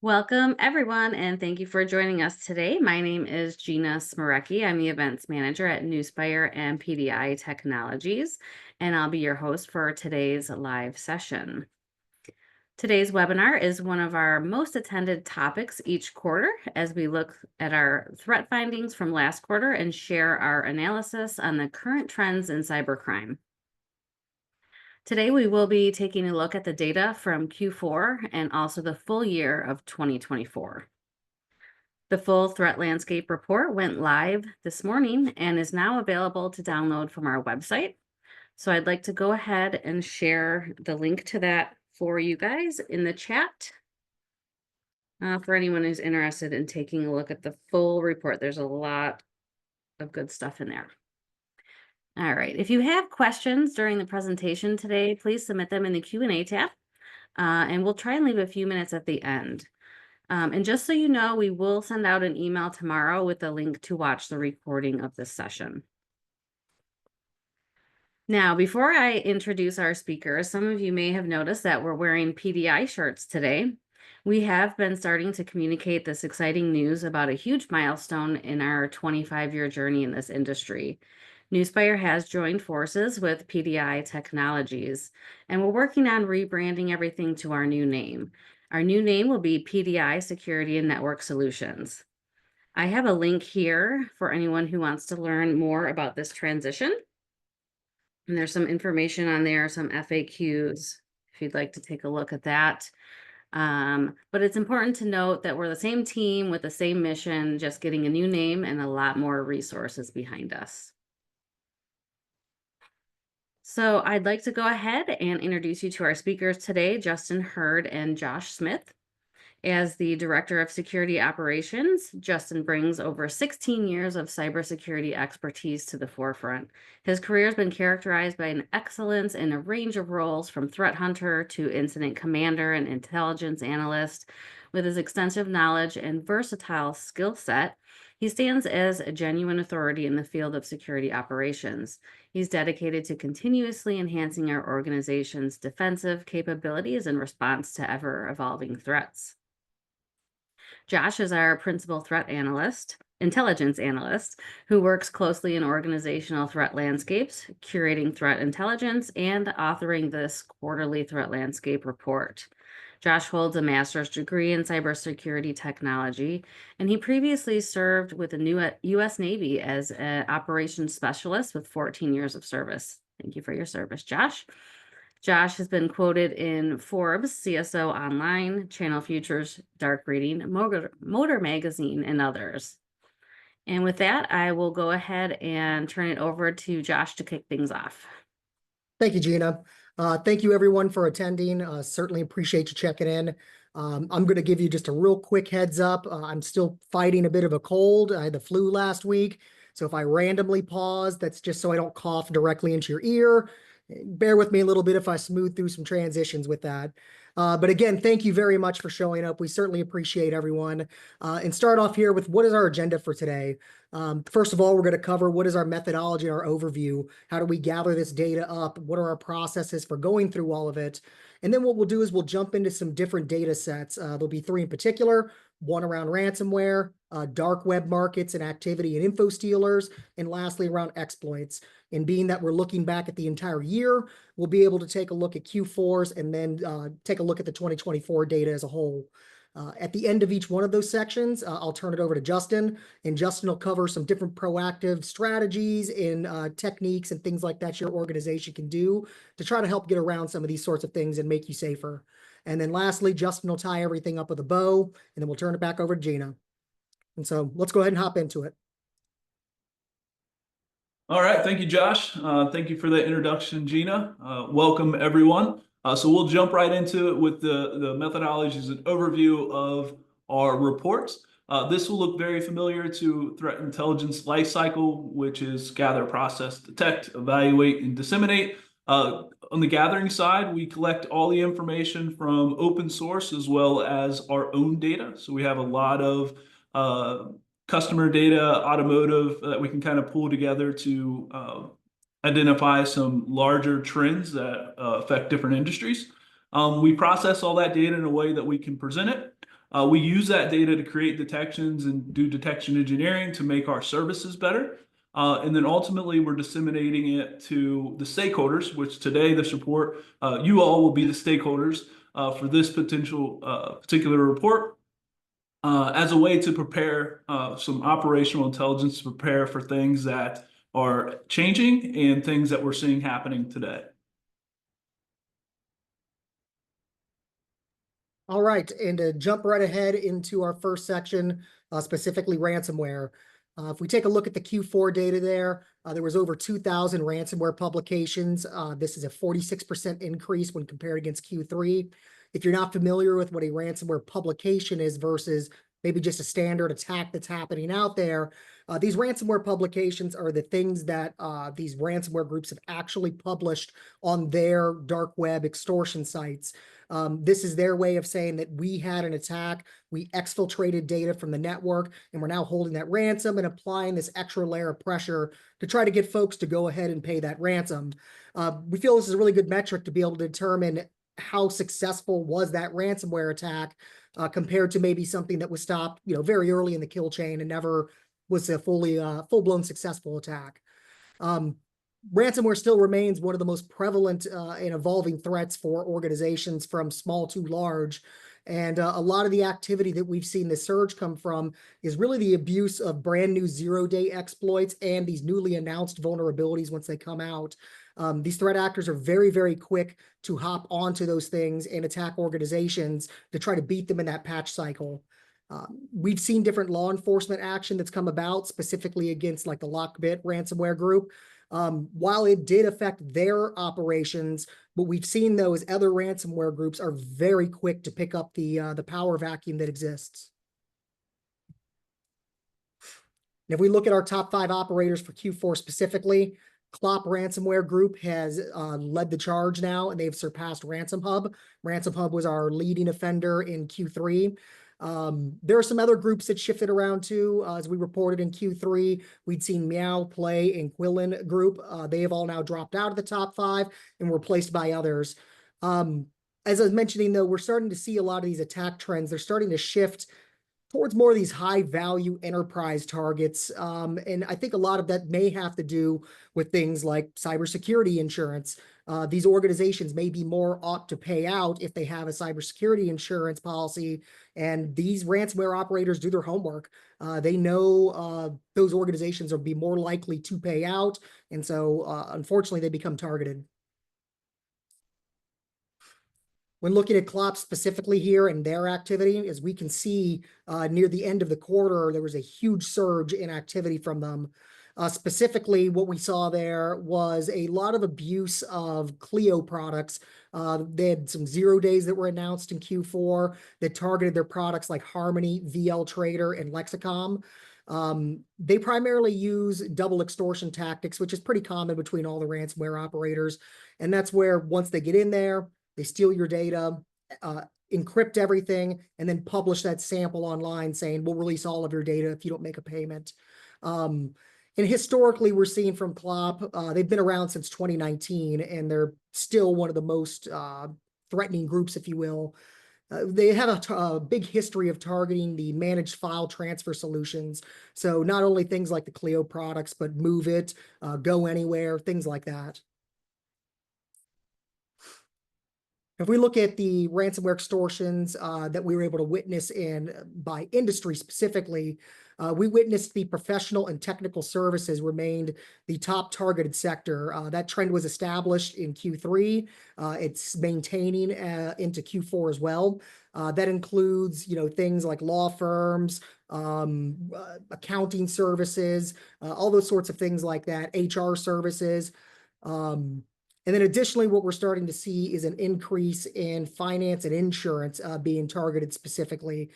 Welcome, everyone, and thank you for joining us today. My name is Gina Smarecki. I'm the events manager at Nuspire and PDI Technologies, and I'll be your host for today's live session. Today's webinar is one of our most attended topics each quarter as we look at our threat findings from last quarter and share our analysis on the current trends in cybercrime. Today, we will be taking a look at the data from Q4 and also the full year of 2024. The full threat landscape report went live this morning and is now available to download from our website. So I'd like to go ahead and share the link to that for you guys in the chat. For anyone who's interested in taking a look at the full report, there's a lot of good stuff in there. All right, if you have questions during the presentation today, please submit them in the Q&A tab, and we'll try and leave a few minutes at the end. And just so you know, we will send out an email tomorrow with a link to watch the recording of this session. Now, before I introduce our speakers, some of you may have noticed that we're wearing PDI shirts today. We have been starting to communicate this exciting news about a huge milestone in our 25-year journey in this industry. Nuspire has joined forces with PDI Technologies, and we're working on rebranding everything to our new name. Our new name will be PDI Security and Network Solutions. I have a link here for anyone who wants to learn more about this transition. And there's some information on there, some FAQs, if you'd like to take a look at that. But it's important to note that we're the same team with the same mission, just getting a new name and a lot more resources behind us. So I'd like to go ahead and introduce you to our speakers today, Justin Hurd and Josh Smith. As the Director of Security Operations, Justin brings over 16 years of cybersecurity expertise to the forefront. His career has been characterized by an excellence in a range of roles, from threat hunter to incident commander and intelligence analyst. With his extensive knowledge and versatile skill set, he stands as a genuine authority in the field of security operations. He's dedicated to continuously enhancing our organization's defensive capabilities in response to ever-evolving threats. Josh is our principal threat analyst, intelligence analyst, who works closely in organizational threat landscapes, curating threat intelligence, and authoring this quarterly threat landscape report. Josh holds a master's degree in cybersecurity technology, and he previously served with the U.S. Navy as an operations specialist with 14 years of service. Thank you for your service, Josh. Josh has been quoted in Forbes, CSO Online, Channel Futures, Dark Reading, Motor Magazine, and others. And with that, I will go ahead and turn it over to Josh to kick things off. Thank you, Gina. Thank you, everyone, for attending. Certainly appreciate you checking in. I'm going to give you just a real quick heads up. I'm still fighting a bit of a cold. I had the flu last week. So if I randomly pause, that's just so I don't cough directly into your ear. Bear with me a little bit if I smooth through some transitions with that. But again, thank you very much for showing up. We certainly appreciate everyone. And start off here with what is our agenda for today. First of all, we're going to cover what is our methodology and our overview. How do we gather this data up? What are our processes for going through all of it? And then what we'll do is we'll jump into some different data sets. There'll be three in particular, one around ransomware, dark web markets and activity and info stealers, and lastly around exploits. And being that we're looking back at the entire year, we'll be able to take a look at Q4s and then take a look at the 2024 data as a whole. At the end of each one of those sections, I'll turn it over to Justin, and Justin will cover some different proactive strategies and techniques and things like that your organization can do to try to help get around some of these sorts of things and make you safer. And then lastly, Justin will tie everything up with a bow, and then we'll turn it back over to Gina. And so let's go ahead and hop into it. All right, thank you, Josh. Thank you for that introduction, Gina. Welcome, everyone. So we'll jump right into it with the methodologies and overview of our reports. This will look very familiar to threat intelligence lifecycle, which is gather, process, detect, evaluate, and disseminate. On the gathering side, we collect all the information from open source as well as our own data. So we have a lot of customer data, automotive, that we can kind of pull together to identify some larger trends that affect different industries. We process all that data in a way that we can present it. We use that data to create detections and do detection engineering to make our services better. And then ultimately, we're disseminating it to the stakeholders, which today this report, you all will be the stakeholders for this particular report as a way to prepare some operational intelligence to prepare for things that are changing and things that we're seeing happening today. All right, and to jump right ahead into our first section, specifically ransomware. If we take a look at the Q4 data there was over 2,000 ransomware publications. This is a 46% increase when compared against Q3. If you're not familiar with what a ransomware publication is versus maybe just a standard attack that's happening out there, these ransomware publications are the things that these ransomware groups have actually published on their dark web extortion sites. This is their way of saying that we had an attack, we exfiltrated data from the network, and we're now holding that ransom and applying this extra layer of pressure to try to get folks to go ahead and pay that ransom. We feel this is a really good metric to be able to determine how successful was that ransomware attack compared to maybe something that was stopped, very early in the kill chain and never was a full-blown successful attack. Ransomware still remains one of the most prevalent and evolving threats for organizations from small to large. And a lot of the activity that we've seen the surge come from is really the abuse of brand new zero-day exploits and these newly announced vulnerabilities once they come out. These threat actors are very, very quick to hop onto those things and attack organizations to try to beat them in that patch cycle. We've seen different law enforcement action that's come about specifically against like the Lockbit ransomware group. While it did affect their operations, but we've seen those other ransomware groups are very quick to pick up the power vacuum that exists. And if we look at our top 5 operators for Q4 specifically, Clop ransomware group has led the charge now, and they've surpassed Ransom Hub. Ransom Hub was our leading offender in Q3. There are some other groups that shifted around too. As we reported in Q3, we'd seen Meow, Play, and Quillen group. They have all now dropped out of the top 5 and were replaced by others. As I was mentioning, though, we're starting to see a lot of these attack trends. They're starting to shift towards more of these high-value enterprise targets. And I think a lot of that may have to do with things like cybersecurity insurance. These organizations may be more apt to pay out if they have a cybersecurity insurance policy, and these ransomware operators do their homework. They know those organizations will be more likely to pay out, and so unfortunately they become targeted. When looking at Clop specifically here and their activity, as we can see near the end of the quarter, there was a huge surge in activity from them. Specifically, what we saw there was a lot of abuse of Clio products. They had some 0 days that were announced in Q4 that targeted their products like Harmony, VL Trader, and Lexicom. They primarily use double extortion tactics, which is pretty common between all the ransomware operators. And that's where once they get in there, they steal your data, encrypt everything, and then publish that sample online saying, we'll release all of your data if you don't make a payment. And historically, we're seeing from Clop, they've been around since 2019, and they're still one of the most threatening groups, if you will. They have a big history of targeting the managed file transfer solutions. So not only things like the Clio products, but Move It, Go Anywhere, things like that. If we look at the ransomware extortions that we were able to witness by industry specifically, we witnessed the professional and technical services remained the top targeted sector. That trend was established in Q3. It's maintaining into Q4 as well. That includes, things like law firms, accounting services, all those sorts of things like that, HR services. And then additionally, what we're starting to see is an increase in finance and insurance being targeted specifically.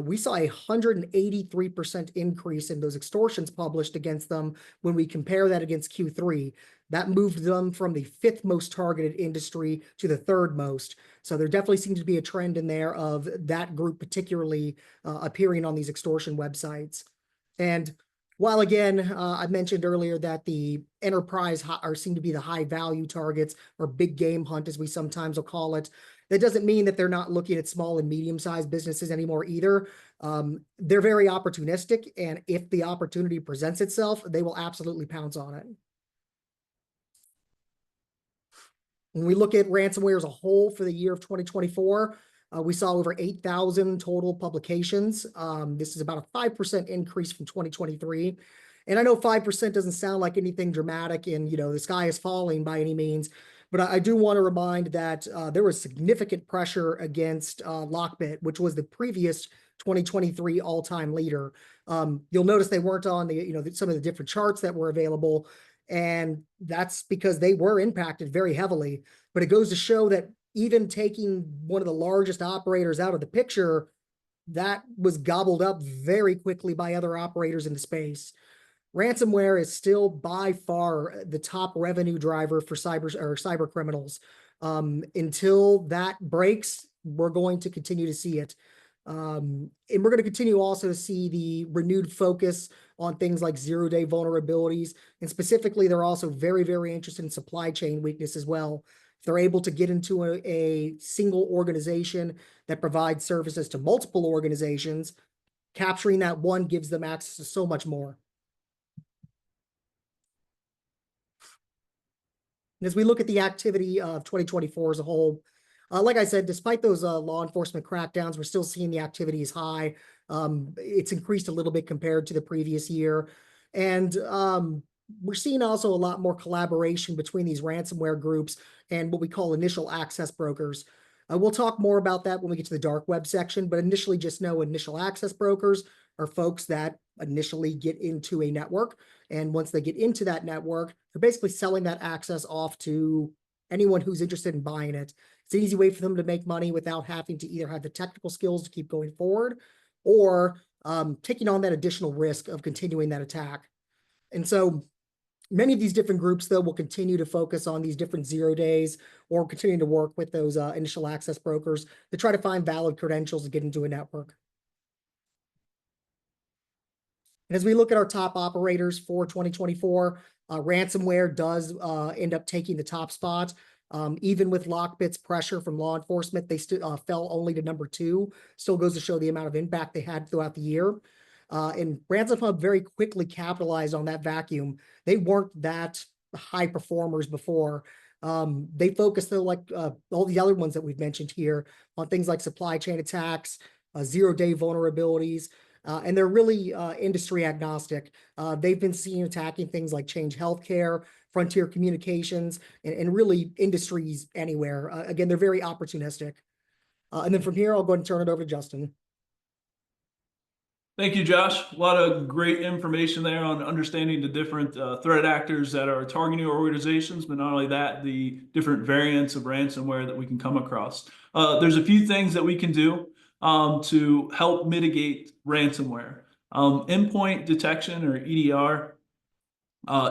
We saw a 183% increase in those extortions published against them when we compare that against Q3. That moved them from the 5th most targeted industry to the 3rd most. So there definitely seems to be a trend in there of that group particularly appearing on these extortion websites. And while again, I mentioned earlier that the enterprise or seem to be the high value targets or big game hunt, as we sometimes will call it, that doesn't mean that they're not looking at small and medium sized businesses anymore either. They're very opportunistic, and if the opportunity presents itself, they will absolutely pounce on it. When we look at ransomware as a whole for the year of 2024, we saw over 8,000 total publications. This is about a 5% increase from 2023. And I know 5% doesn't sound like anything dramatic and, the sky is falling by any means, but I do want to remind that there was significant pressure against Lockbit, which was the previous 2023 all-time leader. You'll notice they weren't on some of the different charts that were available, and that's because they were impacted very heavily. But it goes to show that even taking one of the largest operators out of the picture, that was gobbled up very quickly by other operators in the space. Ransomware is still by far the top revenue driver for cyber criminals. Until that breaks, we're going to continue to see it. And we're going to continue also to see the renewed focus on things like zero-day vulnerabilities. And specifically, they're also very, very interested in supply chain weakness as well. If they're able to get into a single organization that provides services to multiple organizations, capturing that one gives them access to so much more. And as we look at the activity of 2024 as a whole, like I said, despite those law enforcement crackdowns, we're still seeing the activity is high. It's increased a little bit compared to the previous year. And we're seeing also a lot more collaboration between these ransomware groups and what we call initial access brokers. We'll talk more about that when we get to the dark web section, but initially just know initial access brokers are folks that initially get into a network. And once they get into that network, they're basically selling that access off to anyone who's interested in buying it. It's an easy way for them to make money without having to either have the technical skills to keep going forward or taking on that additional risk of continuing that attack. And so many of these different groups, though, will continue to focus on these different 0 days or continue to work with those initial access brokers to try to find valid credentials to get into a network. And as we look at our top operators for 2024, ransomware does end up taking the top spot. Even with Lockbit's pressure from law enforcement, they still fell only to number 2. Still goes to show the amount of impact they had throughout the year. And Ransom Hub very quickly capitalized on that vacuum. They weren't that high performers before. They focused, though, like all the other ones that we've mentioned here, on things like supply chain attacks, 0-day vulnerabilities, and they're really industry agnostic. They've been seen attacking things like Change Healthcare, Frontier Communications, and really industries anywhere. Again, they're very opportunistic. And then from here, I'll go ahead and turn it over to Justin. Thank you, Josh. A lot of great information there on understanding the different threat actors that are targeting organizations, but not only that, the different variants of ransomware that we can come across. There's a few things that we can do to help mitigate ransomware. Endpoint detection, or EDR,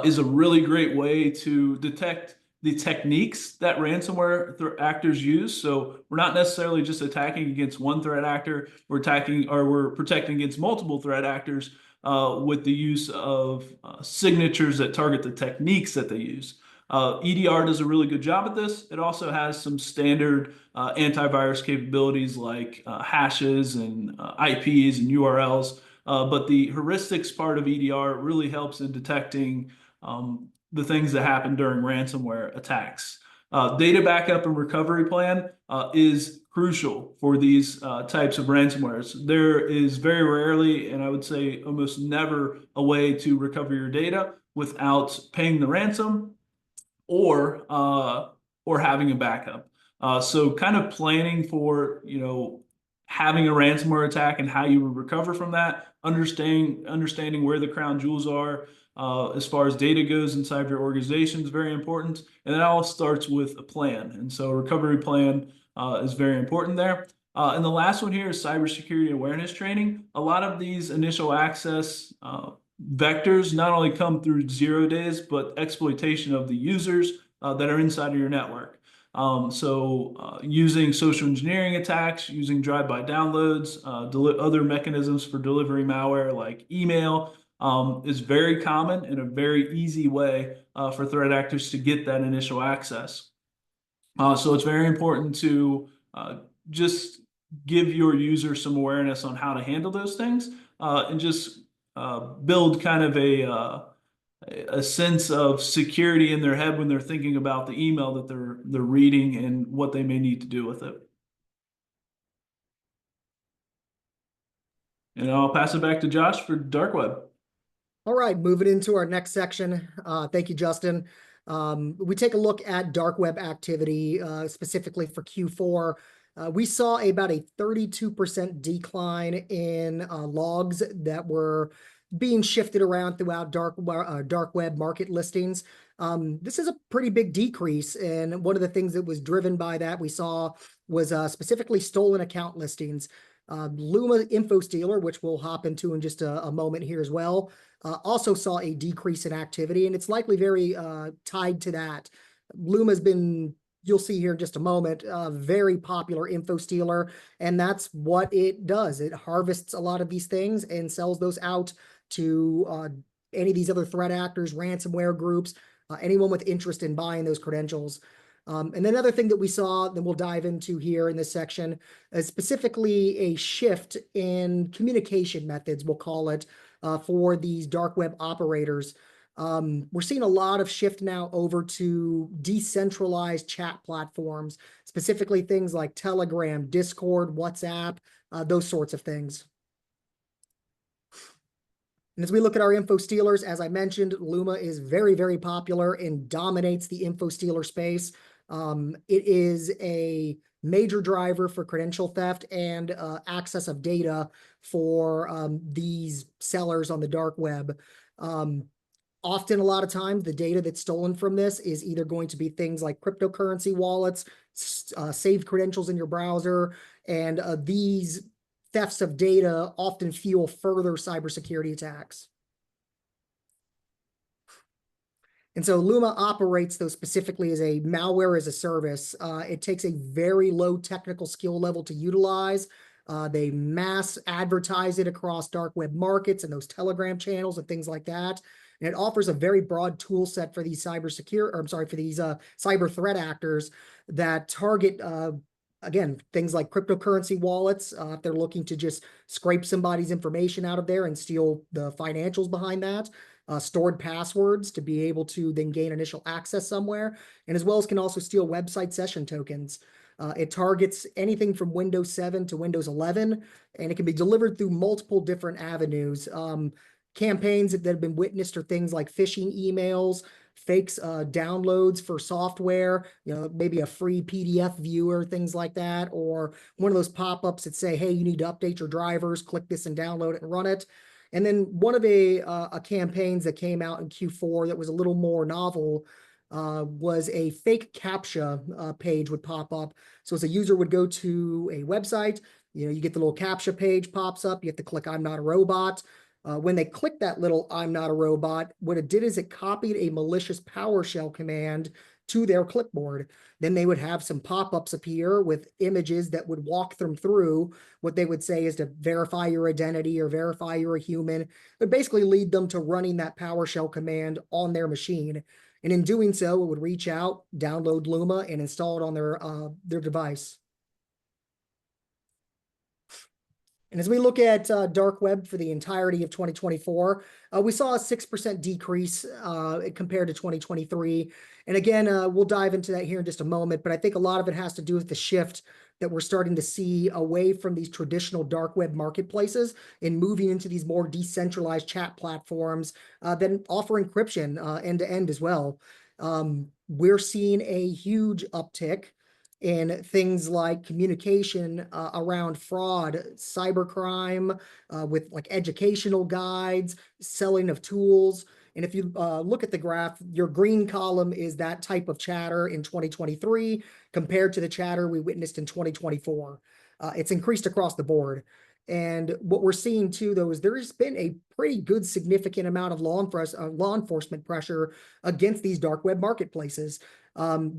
is a really great way to detect the techniques that ransomware actors use. So we're not necessarily just attacking against one threat actor, we're protecting against multiple threat actors with the use of signatures that target the techniques that they use. EDR does a really good job at this. It also has some standard antivirus capabilities like hashes and IPs and URLs. But the heuristics part of EDR really helps in detecting the things that happen during ransomware attacks. Data backup and recovery plan is crucial for these types of ransomwares. There is very rarely, and I would say almost never, a way to recover your data without paying the ransom or having a backup. So kind of planning for, having a ransomware attack and how you would recover from that, understanding where the crown jewels are as far as data goes inside your organization is very important. And it all starts with a plan. And so a recovery plan is very important there. And the last one here is cybersecurity awareness training. A lot of these initial access vectors not only come through 0 days, but exploitation of the users that are inside of your network. Using social engineering attacks, using drive-by downloads, other mechanisms for delivering malware like email, is very common and a very easy way for threat actors to get that initial access. So it's very important to just give your users some awareness on how to handle those things and just build kind of a sense of security in their head when they're thinking about the email that they're reading and what they may need to do with it. And I'll pass it back to Josh for dark web. All right, moving into our next section. Thank you, Justin. We take a look at dark web activity, specifically for Q4. We saw about a 32% decline in logs that were being shifted around throughout dark web market listings. This is a pretty big decrease, and one of the things that was driven by that we saw was specifically stolen account listings. Luma Info Stealer, which we'll hop into in just a moment here as well, also saw a decrease in activity, and it's likely very tied to that. Luma's been, you'll see here in just a moment, a very popular info stealer, and that's what it does. It harvests a lot of these things and sells those out to any of these other threat actors, ransomware groups, anyone with interest in buying those credentials. And another thing that we saw that we'll dive into here in this section is specifically a shift in communication methods, we'll call it, for these dark web operators. We're seeing a lot of shift now over to decentralized chat platforms, specifically things like Telegram, Discord, WhatsApp, those sorts of things. And as we look at our info stealers, as I mentioned, Luma is very, very popular and dominates the info stealer space. It is a major driver for credential theft and access of data for these sellers on the dark web. Often, a lot of times, the data that's stolen from this is either going to be things like cryptocurrency wallets, saved credentials in your browser, and these thefts of data often fuel further cybersecurity attacks. And so Luma operates, though, specifically as a malware as a service. It takes a very low technical skill level to utilize. They mass advertise it across dark web markets and those Telegram channels and things like that. And it offers a very broad tool set for these cyber threat actors that target, again, things like cryptocurrency wallets. If they're looking to just scrape somebody's information out of there and steal the financials behind that. Stored passwords to be able to then gain initial access somewhere, and as well as can also steal website session tokens. It targets anything from Windows 7 to Windows 11, and it can be delivered through multiple different avenues. Campaigns that have been witnessed are things like phishing emails, fakes downloads for software, maybe a free PDF viewer, things like that, or one of those pop-ups that say, hey, you need to update your drivers, click this and download it and run it. And then one of the campaigns that came out in Q4 that was a little more novel was a fake CAPTCHA page would pop up. So as a user would go to a website, you get the little CAPTCHA page pops up. You have to click I'm not a robot. When they click that little I'm not a robot, what it did is it copied a malicious PowerShell command to their clipboard. Then they would have some pop-ups appear with images that would walk them through what they would say is to verify your identity or verify you're a human, but basically lead them to running that PowerShell command on their machine. And in doing so, it would reach out, download Luma, and install it on their device. And as we look at dark web for the entirety of 2024, we saw a 6% decrease compared to 2023. And again, we'll dive into that here in just a moment, but I think a lot of it has to do with the shift that we're starting to see away from these traditional dark web marketplaces and moving into these more decentralized chat platforms that offer encryption end-to-end as well. We're seeing a huge uptick in things like communication around fraud, cybercrime, with like educational guides, selling of tools. And if you look at the graph, your green column is that type of chatter in 2023 compared to the chatter we witnessed in 2024. It's increased across the board. And what we're seeing too, though, is there's been a pretty good significant amount of law enforcement pressure against these dark web marketplaces.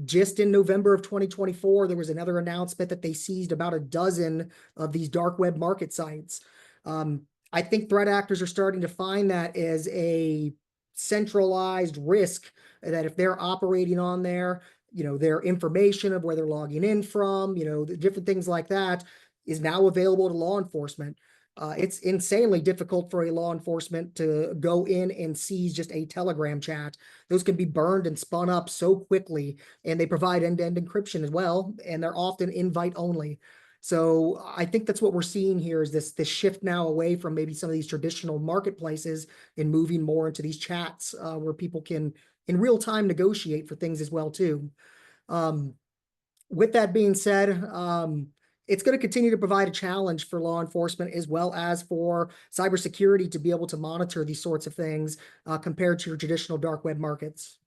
Just in November of 2024, there was another announcement that they seized about a dozen of these dark web market sites. I think threat actors are starting to find that as a centralized risk, that if they're operating on there, their information of where they're logging in from, the different things like that is now available to law enforcement. It's insanely difficult for a law enforcement to go in and seize just a Telegram chat. Those can be burned and spun up so quickly, and they provide end-to-end encryption as well, and they're often invite only. So I think that's what we're seeing here, is this shift now away from maybe some of these traditional marketplaces and moving more into these chats where people can in real time negotiate for things as well too. With that being said, it's going to continue to provide a challenge for law enforcement as well as for cybersecurity to be able to monitor these sorts of things compared to your traditional dark web markets.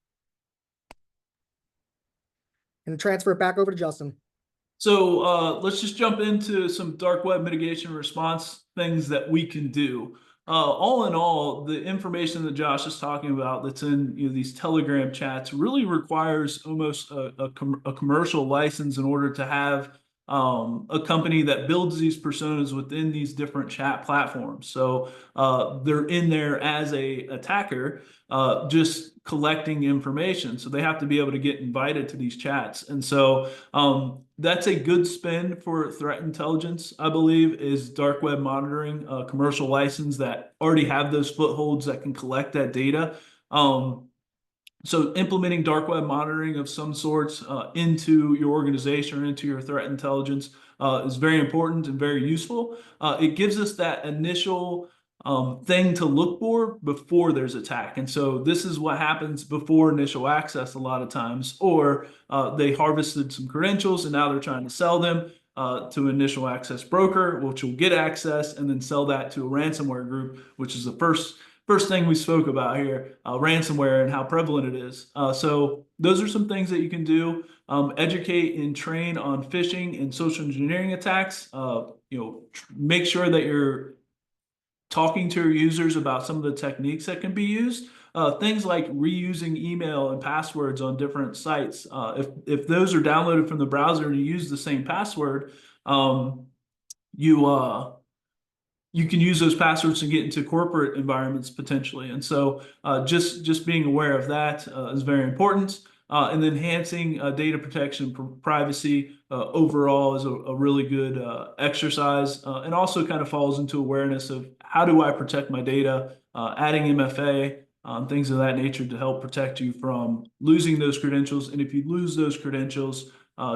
And transfer it back over to Justin. So let's just jump into some dark web mitigation response things that we can do. All in all, the information that Josh is talking about that's in these Telegram chats really requires almost a commercial license in order to have a company that builds these personas within these different chat platforms. So they're in there as a attacker, just collecting information. So they have to be able to get invited to these chats. And so that's a good spin for threat intelligence, I believe, is dark web monitoring, a commercial license that already have those footholds that can collect that data. So implementing dark web monitoring of some sorts into your organization or into your threat intelligence is very important and very useful. It gives us that initial thing to look for before there's attack. And so this is what happens before initial access a lot of times, or they harvested some credentials and now they're trying to sell them to initial access broker, which will get access and then sell that to a ransomware group, which is the first thing we spoke about here, ransomware and how prevalent it is. So those are some things that you can do. Educate and train on phishing and social engineering attacks. Make sure that you're talking to your users about some of the techniques that can be used. Things like reusing email and passwords on different sites. If those are downloaded from the browser and you use the same password, you can use those passwords to get into corporate environments potentially. And so just being aware of that is very important. And then enhancing data protection privacy overall is a really good exercise, and also kind of falls into awareness of how do I protect my data, adding MFA, things of that nature to help protect you from losing those credentials. And if you lose those credentials,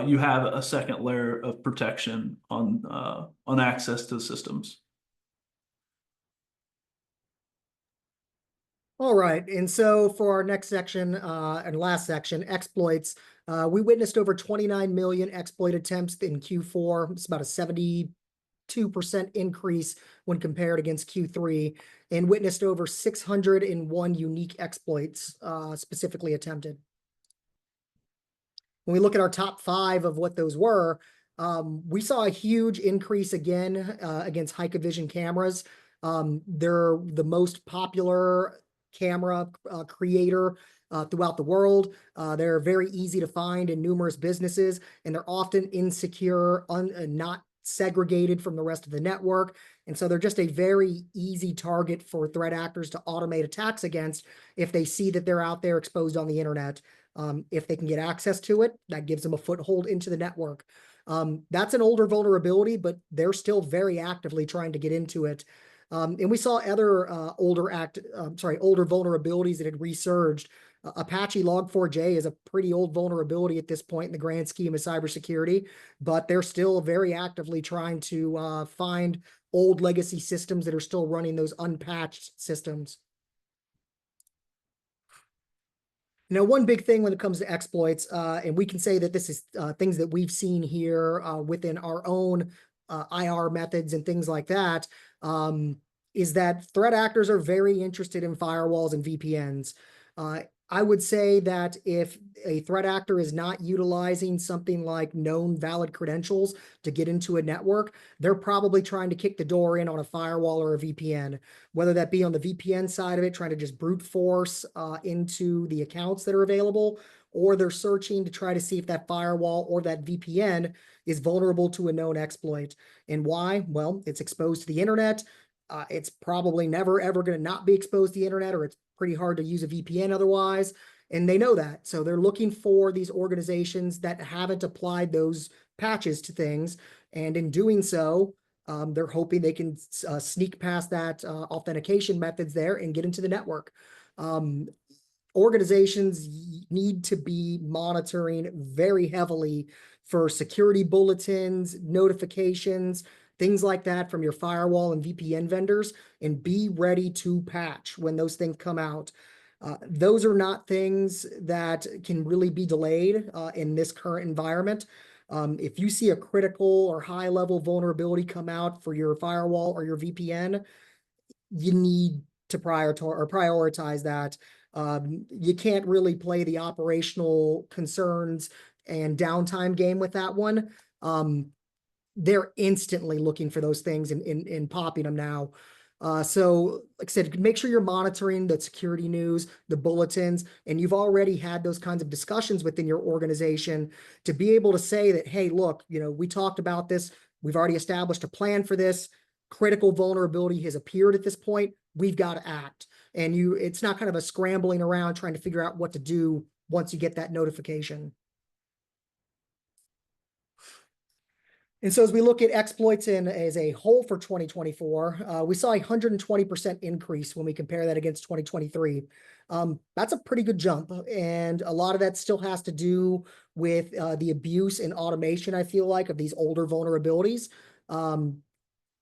you have a second layer of protection on access to the systems. All right, and so for our next section and last section, exploits, we witnessed over 29 million exploit attempts in Q4. It's about a 72% increase when compared against Q3, and witnessed over 601 unique exploits specifically attempted. When we look at our top 5 of what those were, we saw a huge increase again against Hikvision cameras. They're the most popular camera creator throughout the world. They're very easy to find in numerous businesses, and they're often insecure, not segregated from the rest of the network. And so they're just a very easy target for threat actors to automate attacks against if they see that they're out there exposed on the internet. If they can get access to it, that gives them a foothold into the network. That's an older vulnerability, but they're still very actively trying to get into it. And we saw other older vulnerabilities that had resurged. Apache Log4j is a pretty old vulnerability at this point in the grand scheme of cybersecurity, but they're still very actively trying to find old legacy systems that are still running those unpatched systems. Now, one big thing when it comes to exploits, and we can say that this is things that we've seen here within our own IR methods and things like that, is that threat actors are very interested in firewalls and VPNs. I would say that if a threat actor is not utilizing something like known valid credentials to get into a network, they're probably trying to kick the door in on a firewall or a VPN, whether that be on the VPN side of it, trying to just brute force into the accounts that are available, or they're searching to try to see if that firewall or that VPN is vulnerable to a known exploit. And why? Well, it's exposed to the internet. It's probably never, ever going to not be exposed to the internet, or it's pretty hard to use a VPN otherwise. And they know that. So they're looking for these organizations that haven't applied those patches to things. And in doing so, they're hoping they can sneak past that authentication methods there and get into the network. Organizations need to be monitoring very heavily for security bulletins, notifications, things like that from your firewall and VPN vendors, and be ready to patch when those things come out. Those are not things that can really be delayed in this current environment. If you see a critical or high level vulnerability come out for your firewall or your VPN, you need to prioritize that. You can't really play the operational concerns and downtime game with that one. They're instantly looking for those things and popping them now. So like I said, make sure you're monitoring the security news, the bulletins, and you've already had those kinds of discussions within your organization to be able to say that, hey, look, we talked about this. We've already established a plan for this. Critical vulnerability has appeared at this point. We've got to act. And it's not kind of a scrambling around trying to figure out what to do once you get that notification. And so as we look at exploits as a whole for 2024, we saw a 120% increase when we compare that against 2023. That's a pretty good jump. And a lot of that still has to do with the abuse and automation, I feel like, of these older vulnerabilities.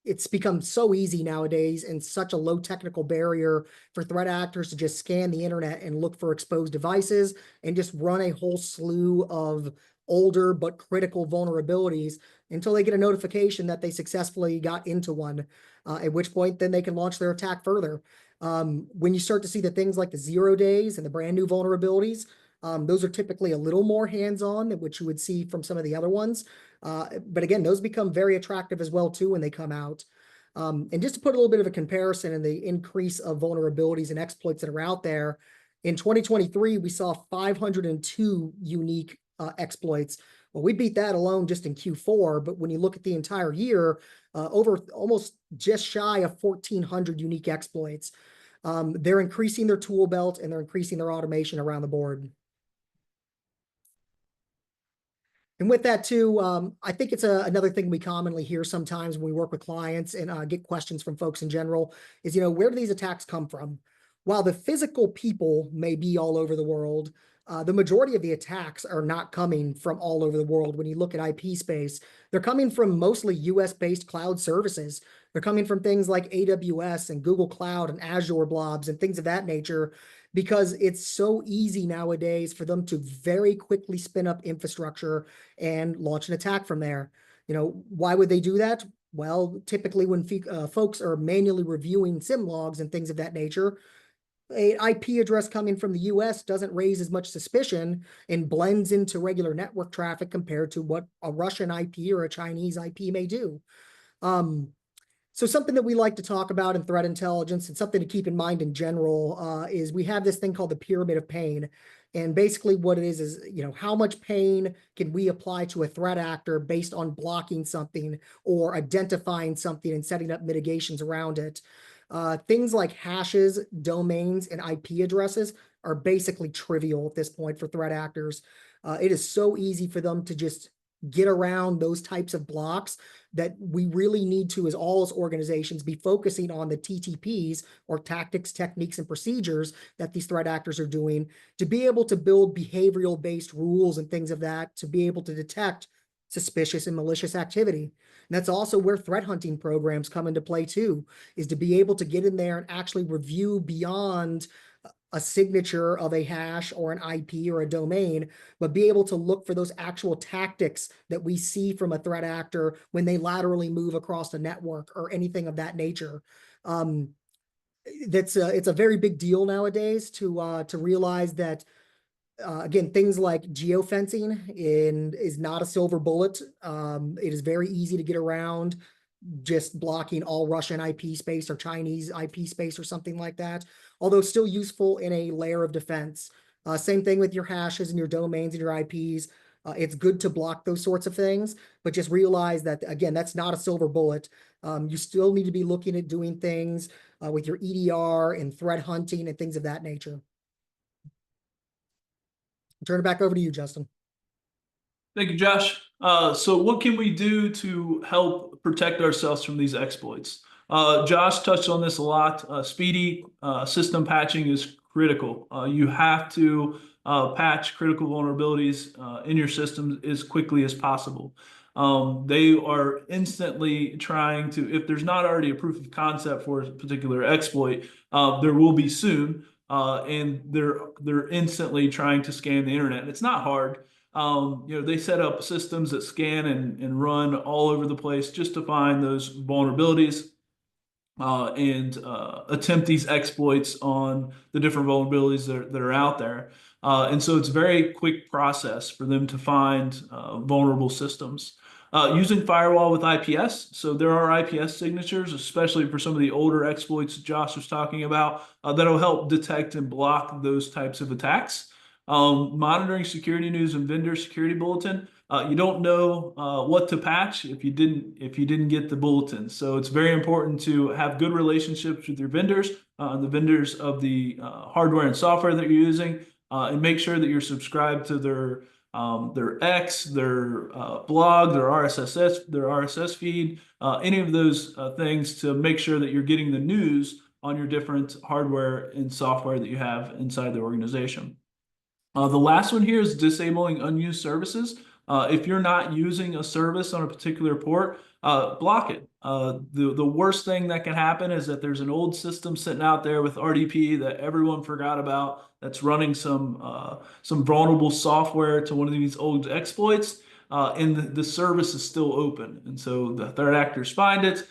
It's become so easy nowadays and such a low technical barrier for threat actors to just scan the internet and look for exposed devices and just run a whole slew of older but critical vulnerabilities until they get a notification that they successfully got into one, at which point then they can launch their attack further. When you start to see the things like the 0 days and the brand new vulnerabilities, those are typically a little more hands-on than what you would see from some of the other ones. But again, those become very attractive as well too when they come out. And just to put a little bit of a comparison in the increase of vulnerabilities and exploits that are out there, in 2023, we saw 502 unique exploits. Well, we beat that alone just in Q4, but when you look at the entire year, over almost just shy of 1,400 unique exploits. They're increasing their tool belt and they're increasing their automation around the board. And with that too, I think it's another thing we commonly hear sometimes when we work with clients and get questions from folks in general is, where do these attacks come from? While the physical people may be all over the world, the majority of the attacks are not coming from all over the world. When you look at IP space, they're coming from mostly US-based cloud services. They're coming from things like AWS and Google Cloud and Azure blobs and things of that nature, because it's so easy nowadays for them to very quickly spin up infrastructure and launch an attack from there. Why would they do that? Well, typically when folks are manually reviewing SIM logs and things of that nature, an IP address coming from the US doesn't raise as much suspicion and blends into regular network traffic compared to what a Russian IP or a Chinese IP may do. So something that we like to talk about in threat intelligence and something to keep in mind in general is we have this thing called the pyramid of pain. And basically what it is, how much pain can we apply to a threat actor based on blocking something or identifying something and setting up mitigations around it. Things like hashes, domains, and IP addresses are basically trivial at this point for threat actors. It is so easy for them to just get around those types of blocks that we really need to, as organizations, be focusing on the TTPs or tactics, techniques, and procedures that these threat actors are doing to be able to build behavioral-based rules and things of that to be able to detect suspicious and malicious activity. And that's also where threat hunting programs come into play too, is to be able to get in there and actually review beyond a signature of a hash or an IP or a domain, but be able to look for those actual tactics that we see from a threat actor when they laterally move across the network or anything of that nature. It's a very big deal nowadays to realize that again, things like geofencing is not a silver bullet. It is very easy to get around just blocking all Russian IP space or Chinese IP space or something like that, although still useful in a layer of defense. Same thing with your hashes and your domains and your IPs. It's good to block those sorts of things, but just realize that, again, that's not a silver bullet. You still need to be looking at doing things with your EDR and threat hunting and things of that nature. Turn it back over to you, Justin. Thank you, Josh. So what can we do to help protect ourselves from these exploits? Josh touched on this a lot. Speedy system patching is critical. You have to patch critical vulnerabilities in your systems as quickly as possible. They are instantly trying to, if there's not already a proof of concept for a particular exploit, there will be soon, and they're instantly trying to scan the internet. It's not hard. They set up systems that scan and run all over the place just to find those vulnerabilities and attempt these exploits on the different vulnerabilities that are out there. And so it's a very quick process for them to find vulnerable systems. Using firewall with IPS. So there are IPS signatures, especially for some of the older exploits Josh was talking about, that'll help detect and block those types of attacks. Monitoring security news and vendor security bulletin. You don't know what to patch if you didn't get the bulletin. So it's very important to have good relationships with your vendors, the vendors of the hardware and software that you're using, and make sure that you're subscribed to their X, their blog, their RSS feed, any of those things to make sure that you're getting the news on your different hardware and software that you have inside the organization. The last one here is disabling unused services. If you're not using a service on a particular port, block it. The worst thing that can happen is that there's an old system sitting out there with RDP that everyone forgot about that's running some vulnerable software to one of these old exploits, and the service is still open. And so the threat actors find it,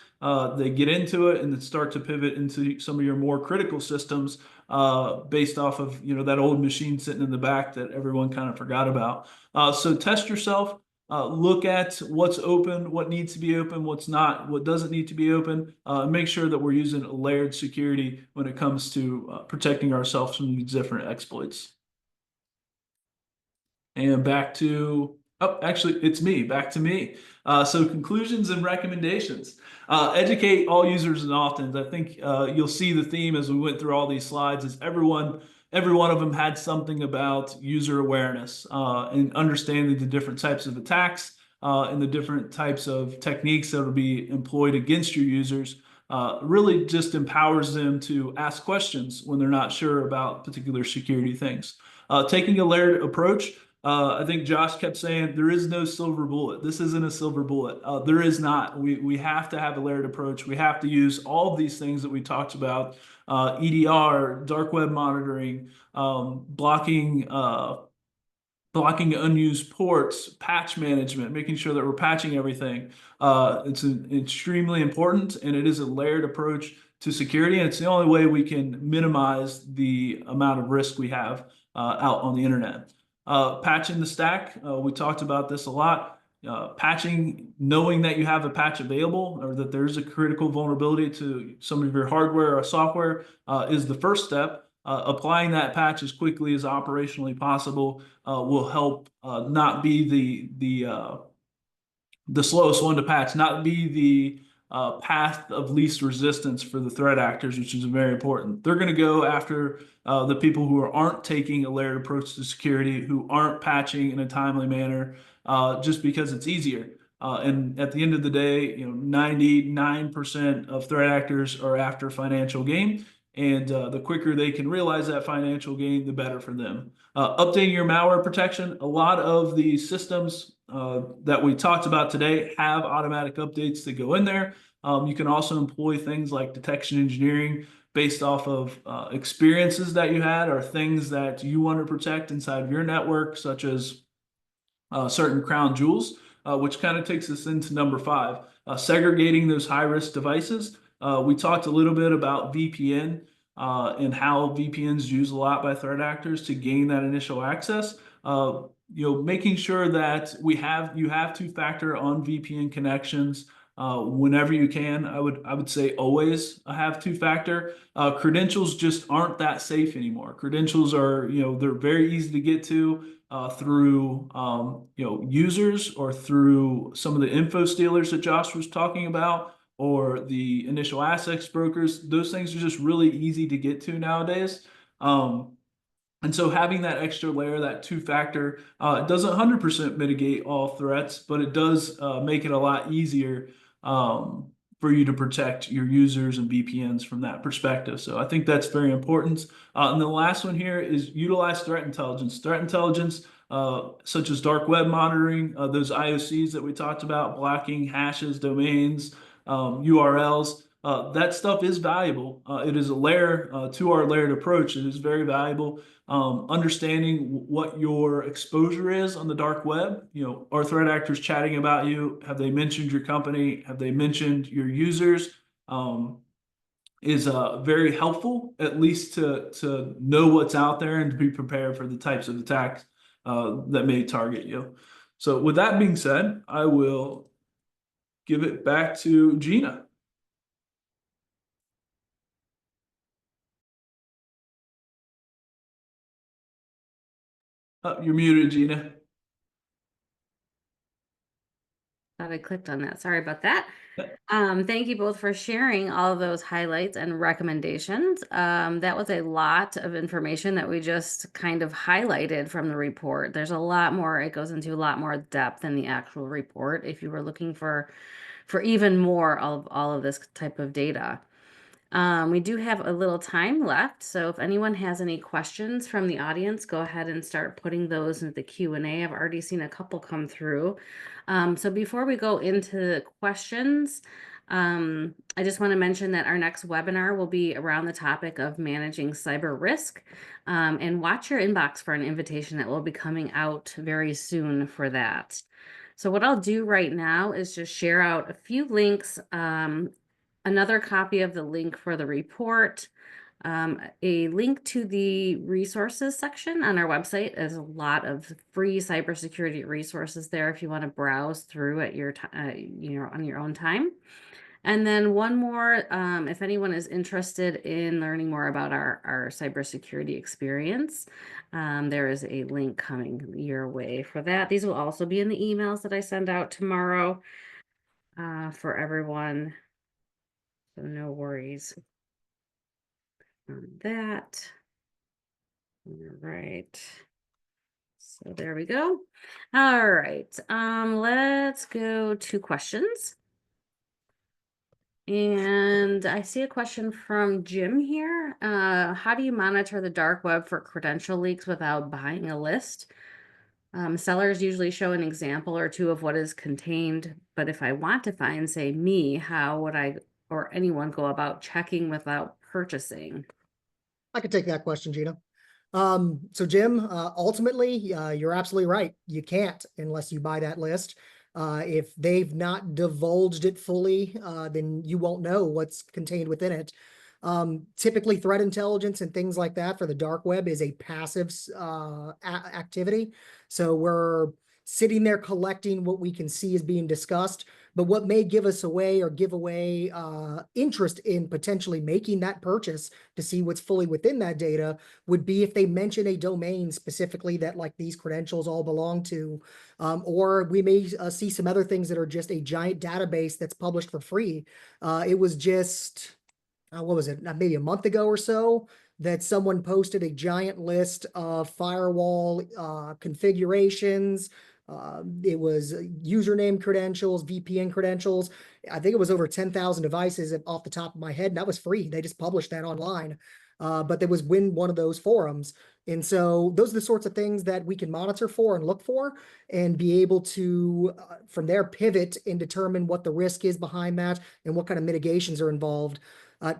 they get into it, and then start to pivot into some of your more critical systems based off of that old machine sitting in the back that everyone kind of forgot about. So test yourself. Look at what's open, what needs to be open, what's not, what doesn't need to be open. Make sure that we're using layered security when it comes to protecting ourselves from these different exploits. And back to, oh, actually, it's me, back to me. So conclusions and recommendations. Educate all users and often. I think you'll see the theme as we went through all these slides is every one of them had something about user awareness and understanding the different types of attacks and the different types of techniques that will be employed against your users. Really just empowers them to ask questions when they're not sure about particular security things. Taking a layered approach. I think Josh kept saying there is no silver bullet. This isn't a silver bullet. There is not. We have to have a layered approach. We have to use all of these things that we talked about, EDR, dark web monitoring, blocking unused ports, patch management, making sure that we're patching everything. It's extremely important, and it is a layered approach to security, and it's the only way we can minimize the amount of risk we have out on the internet. Patching the stack, we talked about this a lot. Patching, knowing that you have a patch available or that there's a critical vulnerability to some of your hardware or software is the first step. Applying that patch as quickly as operationally possible will help not be the slowest one to patch, not be the path of least resistance for the threat actors, which is very important. They're going to go after the people who aren't taking a layered approach to security, who aren't patching in a timely manner, just because it's easier. And at the end of the day, 99% of threat actors are after financial gain. And the quicker they can realize that financial gain, the better for them. Updating your malware protection. A lot of the systems that we talked about today have automatic updates that go in there. You can also employ things like detection engineering based off of experiences that you had or things that you want to protect inside of your network, such as certain crown jewels, which kind of takes us into number 5, segregating those high-risk devices. We talked a little bit about VPN and how VPNs used a lot by threat actors to gain that initial access. Making sure that you have two-factor on VPN connections whenever you can. I would say always have two-factor. Credentials just aren't that safe anymore. Credentials are, they're very easy to get to. through users or through some of the info stealers that Josh was talking about, or the initial assets brokers. Those things are just really easy to get to nowadays. And so having that extra layer, that two-factor, it doesn't 100% mitigate all threats, but it does make it a lot easier for you to protect your users and VPNs from that perspective. So I think that's very important. And the last one here is utilize threat intelligence. Threat intelligence, such as dark web monitoring, those IOCs that we talked about, blocking hashes, domains, URLs. That stuff is valuable. It is a layer to our layered approach. It is very valuable. Understanding what your exposure is on the dark web. Are threat actors chatting about you? Have they mentioned your company? Have they mentioned your users? Is very helpful, at least to know what's out there and to be prepared for the types of attacks that may target you. So with that being said, I will give it back to Gina. You're muted, Gina. Thought I clicked on that. Sorry about that. Thank you both for sharing all of those highlights and recommendations. That was a lot of information that we just kind of highlighted from the report. There's a lot more. It goes into a lot more depth in the actual report if you were looking for even more of all of this type of data. We do have a little time left, so if anyone has any questions from the audience, go ahead and start putting those into the Q&A. I've already seen a couple come through. So before we go into the questions, I just want to mention that our next webinar will be around the topic of managing cyber risk, and watch your inbox for an invitation that will be coming out very soon for that. So what I'll do right now is just share out a few links, another copy of the link for the report, a link to the resources section on our website. There's a lot of free cybersecurity resources there if you want to browse through at your on your own time. And then one more, if anyone is interested in learning more about our cybersecurity experience, there is a link coming your way for that. These will also be in the emails that I send out tomorrow for everyone. So no worries on that. All right. So there we go. All right. Let's go to questions. And I see a question from Jim here. How do you monitor the dark web for credential leaks without buying a list? Sellers usually show an example or two of what is contained, but if I want to find, say, me, how would I or anyone go about checking without purchasing? I could take that question, Gina. So Jim, ultimately, you're absolutely right. You can't unless you buy that list. If they've not divulged it fully, then you won't know what's contained within it. Typically, threat intelligence and things like that for the dark web is a passive activity. So we're sitting there collecting what we can see is being discussed. But what may give us away or give away interest in potentially making that purchase to see what's fully within that data would be if they mention a domain specifically that like these credentials all belong to, or we may see some other things that are just a giant database that's published for free. It was just, what was it, maybe a month ago or so, that someone posted a giant list of firewall configurations. It was username credentials, VPN credentials. I think it was over 10,000 devices off the top of my head, and that was free. They just published that online. But there was in one of those forums. And so those are the sorts of things that we can monitor for and look for and be able to, from there, pivot and determine what the risk is behind that and what kind of mitigations are involved.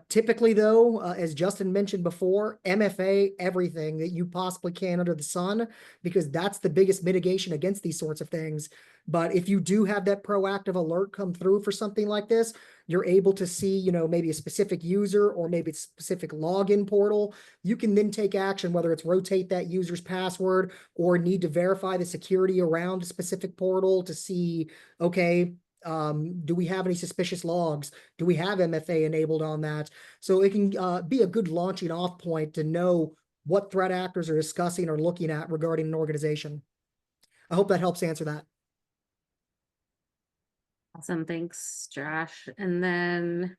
Typically, though, as Justin mentioned before, MFA everything that you possibly can under the sun, because that's the biggest mitigation against these sorts of things. But if you do have that proactive alert come through for something like this, you're able to see, maybe a specific user or maybe a specific login portal. You can then take action, whether it's rotate that user's password or need to verify the security around a specific portal to see, okay, do we have any suspicious logs? Do we have MFA enabled on that? So it can be a good launching off point to know what threat actors are discussing or looking at regarding an organization. I hope that helps answer that. Awesome. Thanks, Josh. And then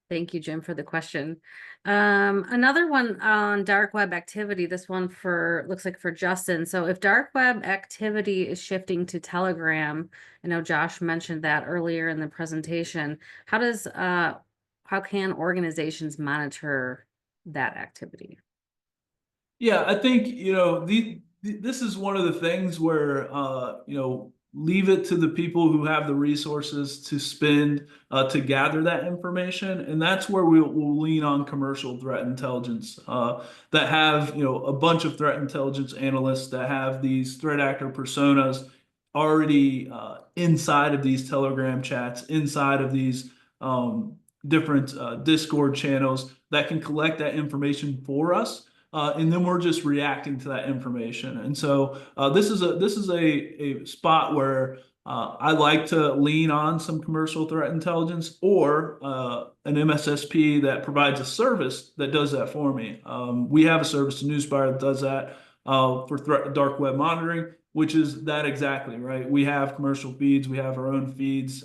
thank you, Jim, for the question. Another one on dark web activity, this one looks like for Justin. So if dark web activity is shifting to Telegram, I know Josh mentioned that earlier in the presentation. How can organizations monitor that activity? Yeah, I think, this is one of the things where, leave it to the people who have the resources to spend to gather that information. And that's where we'll lean on commercial threat intelligence that have, a bunch of threat intelligence analysts that have these threat actor personas already inside of these Telegram chats, inside of these different Discord channels that can collect that information for us. And then we're just reacting to that information. And so this is a spot where I like to lean on some commercial threat intelligence or an MSSP that provides a service that does that for me. We have a service to Nuspire that does that for dark web monitoring, which is that exactly, right? We have commercial feeds, we have our own feeds,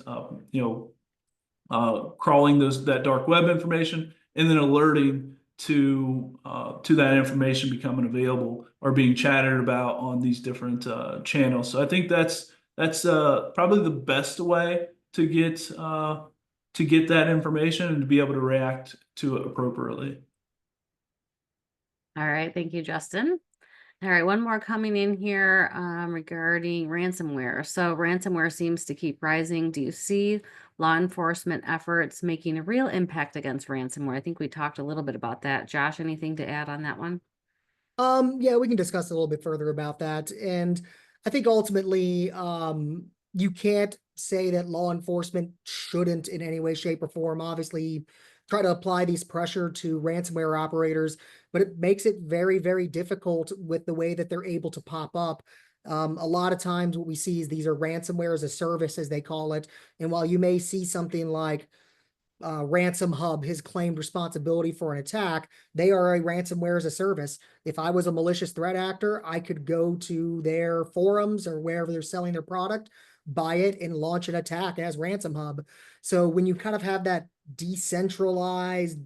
crawling that dark web information and then alerting to that information becoming available or being chatted about on these different channels. So I think that's probably the best way to get that information and to be able to react to it appropriately. All right. Thank you, Justin. All right, one more coming in here regarding ransomware. So ransomware seems to keep rising. Do you see law enforcement efforts making a real impact against ransomware? I think we talked a little bit about that. Josh, anything to add on that one? Yeah, we can discuss a little bit further about that. And I think ultimately, you can't say that law enforcement shouldn't in any way, shape, or form, obviously try to apply these pressure to ransomware operators, but it makes it very, very difficult with the way that they're able to pop up. A lot of times what we see is these are ransomware as a service, as they call it. And while you may see something like Ransom Hub, his claimed responsibility for an attack, they are a ransomware as a service. If I was a malicious threat actor, I could go to their forums or wherever they're selling their product, buy it, and launch an attack as Ransom Hub. So when you kind of have that decentralized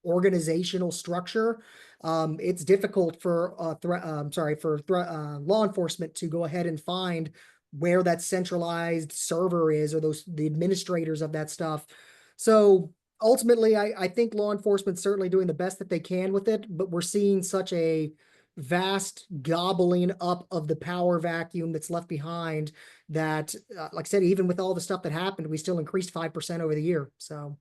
organizational structure, it's difficult for law enforcement to go ahead and find where that centralized server is or the administrators of that stuff. So ultimately, I think law enforcement's certainly doing the best that they can with it, but we're seeing such a vast gobbling up of the power vacuum that's left behind that, like I said, even with all the stuff that happened, we still increased 5% over the year. So.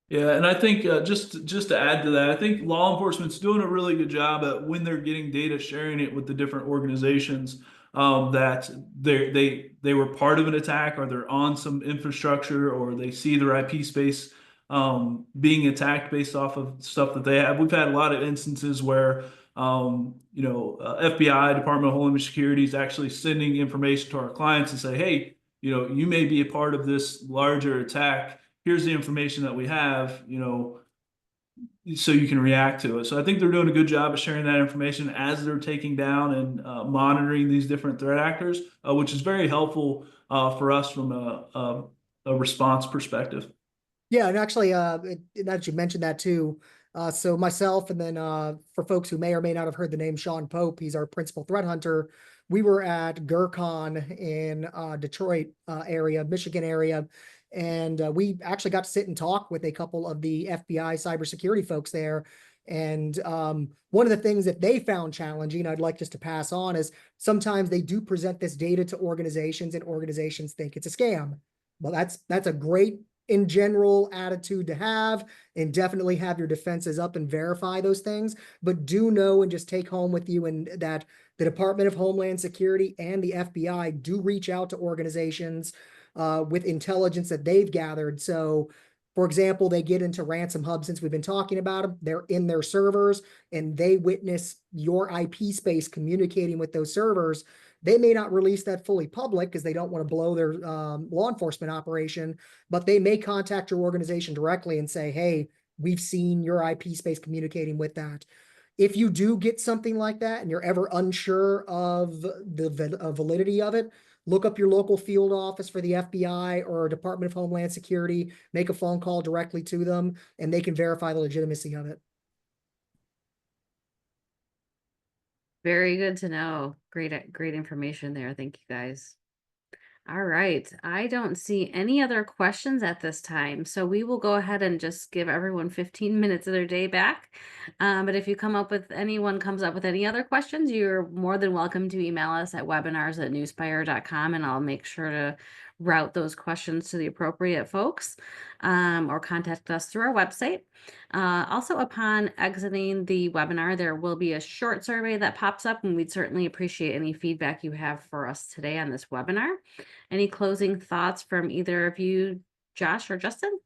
Yeah, and I think just to add to that, I think law enforcement's doing a really good job at when they're getting data, sharing it with the different organizations that they were part of an attack or they're on some infrastructure or they see their IP space being attacked based off of stuff that they have. We've had a lot of instances where FBI, Department of Homeland Security, is actually sending information to our clients and say, hey, you may be a part of this larger attack. Here's the information that we have, so you can react to it. So I think they're doing a good job of sharing that information as they're taking down and monitoring these different threat actors, which is very helpful for us from a response perspective. Yeah, and actually, that you mentioned that too. So myself, and then for folks who may or may not have heard the name Sean Pope, he's our principal threat hunter. We were at GERCON in Detroit area, Michigan area, and we actually got to sit and talk with a couple of the FBI cybersecurity folks there. And one of the things that they found challenging, I'd like just to pass on, is sometimes they do present this data to organizations, and organizations think it's a scam. Well, that's a great in general attitude to have, and definitely have your defenses up and verify those things, but do know and just take home with you and that the Department of Homeland Security and the FBI do reach out to organizations with intelligence that they've gathered. So for example, they get into Ransom Hub, since we've been talking about them, they're in their servers and they witness your IP space communicating with those servers. They may not release that fully public because they don't want to blow their law enforcement operation, but they may contact your organization directly and say, hey, we've seen your IP space communicating with that. If you do get something like that and you're ever unsure of the validity of it, look up your local field office for the FBI or Department of Homeland Security, make a phone call directly to them, and they can verify the legitimacy of it. Very good to know. Great information there. Thank you guys. All right. I don't see any other questions at this time. So we will go ahead and just give everyone 15 minutes of their day back. But if anyone comes up with any other questions, you're more than welcome to email us at webinars@nuspire.com, and I'll make sure to route those questions to the appropriate folks, or contact us through our website. Also, upon exiting the webinar, there will be a short survey that pops up, and we'd certainly appreciate any feedback you have for us today on this webinar. Any closing thoughts from either of you, Josh or Justin?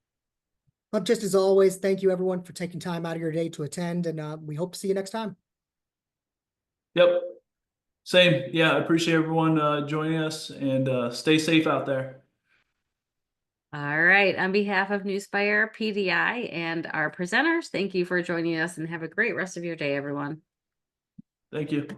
But just as always, thank you everyone for taking time out of your day to attend, and we hope to see you next time. Yep. Same. Yeah, I appreciate everyone joining us, and stay safe out there. All right. On behalf of Nuspire, PDI, and our presenters, thank you for joining us, and have a great rest of your day, everyone. Thank you.